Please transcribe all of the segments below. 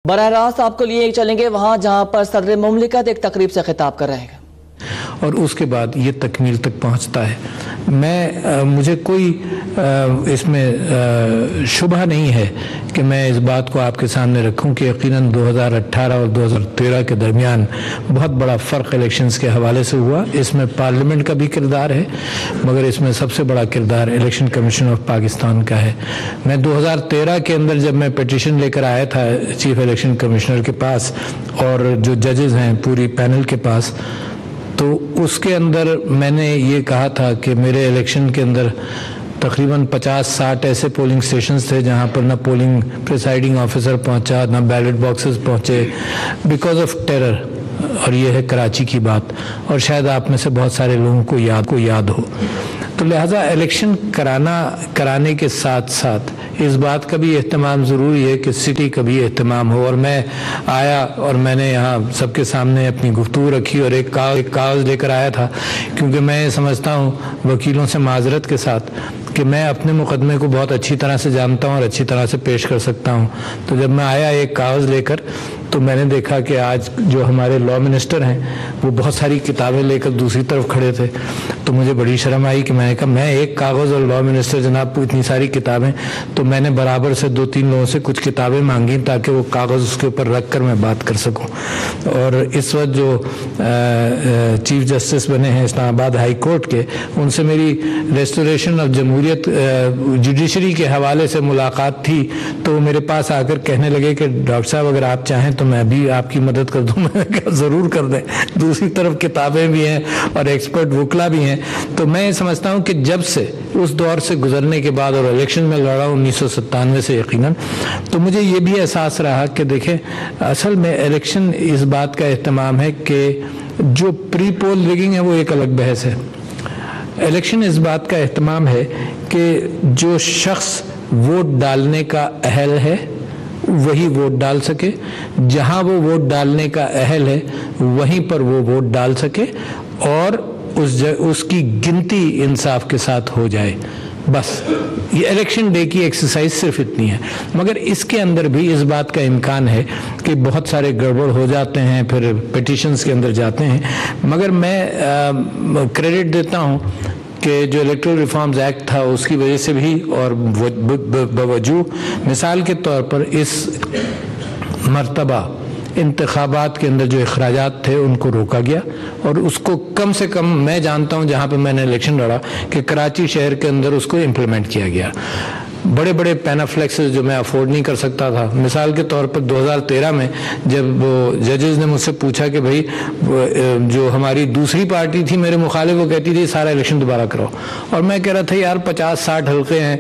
براہ راست آپ کو لیے چلیں گے وہاں جہاں پر صدر مملکت ایک تقریب سے خطاب کر رہے ہیں اور اس کے بعد یہ تکمیل تک پہنچتا ہے۔ مجھے کوئی اس میں شبہ نہیں ہے کہ میں اس بات کو آپ کے سامنے رکھوں کہ یقیناً 2018 اور 2013 کے درمیان بہت بڑا فرق الیکشنز کے حوالے سے ہوا۔ اس میں پارلیمنٹ کا بھی کردار ہے، مگر اس میں سب سے بڑا کردار الیکشن کمیشن آف پاکستان کا ہے۔ میں 2013 کے اندر جب میں پیٹیشن لے کر آیا تھا چیف الیکشن کمشنر کے پاس اور جو ججز ہیں پوری پینل کے پاس، تو اس کے اندر میں نے یہ کہا تھا کہ میرے الیکشن کے اندر تقریباً 50-60 ایسے پولنگ سٹیشنز تھے جہاں پر نہ پولنگ پریسائڈنگ آفیسر پہنچا، نہ بیلٹ باکسز پہنچے بیکاز آف ٹیرر، اور یہ ہے کراچی کی بات، اور شاید آپ میں سے بہت سارے لوگوں کو یاد ہو۔ تو لہٰذا الیکشن کرانے کے ساتھ ساتھ اس بات کا بھی اہتمام ضروری ہے کہ سٹی کا بھی اہتمام ہو۔ اور میں آیا اور میں نے یہاں سب کے سامنے اپنی گفتگو رکھی اور ایک کاغذ لے کر آیا تھا، کیونکہ میں سمجھتا ہوں وکیلوں سے معذرت کے ساتھ کہ میں اپنے مقدمے کو بہت اچھی طرح سے جانتا ہوں اور اچھی طرح سے پیش کر سکتا ہوں۔ تو جب میں آیا ایک کاغذ لے کر تو میں نے دیکھا کہ آج جو ہمارے لا منسٹر ہیں وہ بہت ساری کتابیں لے کر دوسری طرف کھڑے تھے، تو مجھے بڑی شرم آئی کہ میں نے کہا میں ایک کاغذ اور لا منسٹر جناب کو اتنی ساری کتابیں، تو میں نے برابر سے 2-3 لوگوں سے کچھ کتابیں مانگی تاکہ وہ کاغذ اس کے اوپر رکھ کر میں بات کر سکوں۔ اور اس وقت جو چیف جسٹس بنے ہیں اسلام آباد ہائی کورٹ کے، ان سے میری ریسٹوریشن آف جمہوریت جوڈیشری کے حوالے سے ملاقات تھی، تو وہ میرے پاس آ کر کہنے لگے کہ ڈاکٹر صاحب اگر آپ چاہیں تو میں بھی آپ کی مدد کر دوں۔ میں نے کہا ضرور کر دیں، دوسری طرف کتابیں بھی ہیں اور ایکسپرٹ وکلا بھی ہیں۔ تو میں سمجھتا ہوں کہ جب سے اس دور سے گزرنے کے بعد اور الیکشن میں لڑا 1997 سے یقیناً، تو مجھے یہ بھی احساس رہا کہ دیکھیں اصل میں الیکشن اس بات کا اہتمام ہے کہ جو پری پول ریگنگ ہے وہ ایک الگ بحث ہے۔ الیکشن اس بات کا اہتمام ہے کہ جو شخص ووٹ ڈالنے کا اہل ہے وہی ووٹ ڈال سکے، جہاں وہ ووٹ ڈالنے کا اہل ہے وہیں پر وہ ووٹ ڈال سکے، اور اس کی گنتی انصاف کے ساتھ ہو جائے۔ بس یہ الیکشن ڈے کی ایکسرسائز صرف اتنی ہے، مگر اس کے اندر بھی اس بات کا امکان ہے کہ بہت سارے گڑبڑ ہو جاتے ہیں، پھر پیٹیشنز کے اندر جاتے ہیں۔ مگر میں کریڈٹ دیتا ہوں کہ جو الیکٹرل ریفارمز ایکٹ تھا اس کی وجہ سے بھی، اور بوجوہ مثال کے طور پر اس مرتبہ انتخابات کے اندر جو اخراجات تھے ان کو روکا گیا، اور اس کو کم سے کم میں جانتا ہوں جہاں پہ میں نے الیکشن لڑا کہ کراچی شہر کے اندر اس کو امپلیمنٹ کیا گیا۔ بڑے بڑے پینافلیکسز جو میں افورڈ نہیں کر سکتا تھا، مثال کے طور پر 2013 میں جب ججز نے مجھ سے پوچھا کہ بھائی جو ہماری دوسری پارٹی تھی میرے مخالف، وہ کہتی تھی سارا الیکشن دوبارہ کراؤ، اور میں کہہ رہا تھا یار 50-60 حلقے ہیں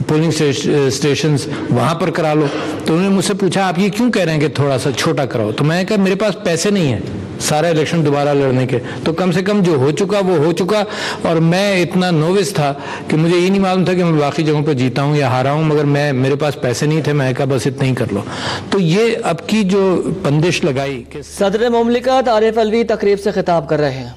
پولنگ اسٹیشنز، وہاں پر کرا لو۔ تو انہوں نے مجھ سے پوچھا آپ یہ کیوں کہہ رہے ہیں کہ تھوڑا سا چھوٹا کراؤ؟ تو میں نے کہا میرے پاس پیسے نہیں ہیں سارا الیکشن دوبارہ لڑنے کے، تو کم سے کم جو ہو چکا وہ ہو چکا، اور میں اتنا نووس تھا کہ مجھے یہ نہیں معلوم تھا کہ میں باقی جگہوں پہ جیتا ہوں یا ہارا ہوں، مگر میرے پاس پیسے نہیں تھے، میں کہا بس اتنا ہی کر لو۔ تو یہ اب کی جو بندش لگائی کہ صدر مملکت عارف علوی تقریب سے خطاب کر رہے ہیں۔